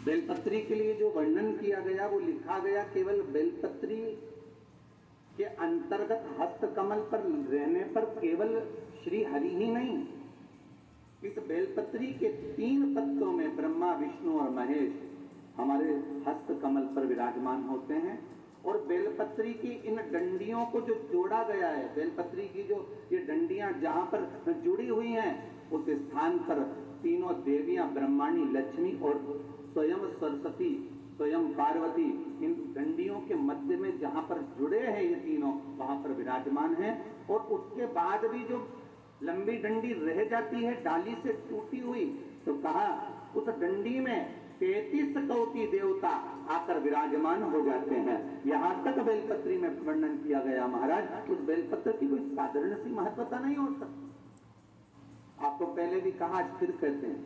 बेलपत्री के लिए जो वर्णन किया गया वो लिखा गया केवल बेलपत्री के अंतर्गत हस्तकमल पर रहने पर केवल श्री हरि ही नहीं, इस बेलपत्री के 3 पत्तों में ब्रह्मा विष्णु और महेश हमारे हस्तकमल पर विराजमान होते हैं। और बेलपत्री की इन डंडियों को जो जोड़ा गया है, बेलपत्री की जो ये डंडियां जहां पर जुड़ी हुई हैं, उस स्थान पर तीनों देवियां ब्रह्माणी लक्ष्मी और स्वयं सरस्वती स्वयं पार्वती इन डंडियों के मध्य में जहां पर जुड़े हैं ये तीनों, वहां पर विराजमान हैं। और उसके बाद भी जो लंबी डंडी रह जाती है डाली से टूटी हुई, तो कहा उस डंडी में 33 कोटि देवता आकर विराजमान हो जाते हैं। यहां तक बेलपत्री में वर्णन किया गया महाराज। उस बेलपत्र की कोई साधारण सी महत्वता नहीं हो सकती। आपको पहले भी कहा, आज फिर कहते हैं,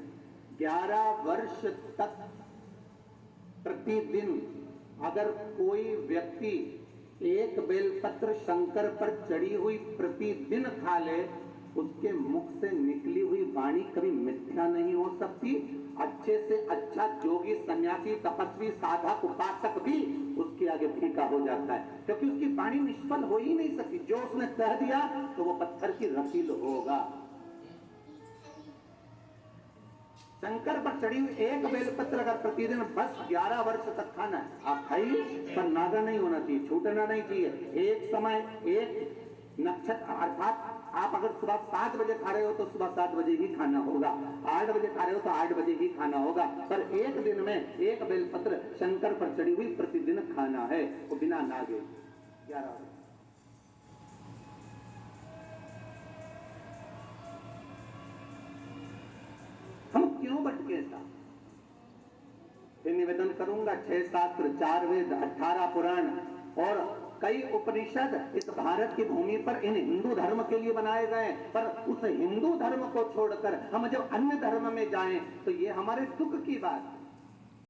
11 वर्ष तक प्रतिदिन अगर कोई व्यक्ति एक बेलपत्र शंकर पर चढ़ी हुई प्रतिदिन खा ले, उसके मुख से निकली हुई वाणी कभी मिथ्या नहीं हो सकती। अच्छे से अच्छा योगी सन्यासी तपस्वी साधक उपासक भी उसके आगे फीका हो जाता है, क्योंकि उसकी वाणी निष्फल हो ही नहीं सकती। जो उसने कह दिया तो वो पत्थर की रसील होगा। शंकर पर चढ़ी हुई एक बेलपत्र अगर प्रतिदिन बस 11 वर्ष तक खाना है, आप खाइए, पर नागा नहीं होना चाहिए, छूटना नहीं चाहिए। एक समय एक नक्षत्र, अर्थात आप अगर सुबह 7 बजे खा रहे हो तो सुबह 7 बजे ही खाना होगा, 8 बजे खा रहे हो तो 8 बजे ही खाना होगा, पर एक दिन में एक बेलपत्र शंकर पर चढ़ी हुई प्रतिदिन खाना है, वो बिना नागे 11 वर्ष। हम क्यों भटके था? फिर निवेदन करूंगा, 6 शास्त्र, 4 वेद, 18 पुराण और कई उपनिषद इस भारत की भूमि पर इन हिंदू धर्म के लिए बनाए गए, पर उस हिंदू धर्म को छोड़कर हम जब अन्य धर्म में जाएं तो ये हमारे दुख की बात है।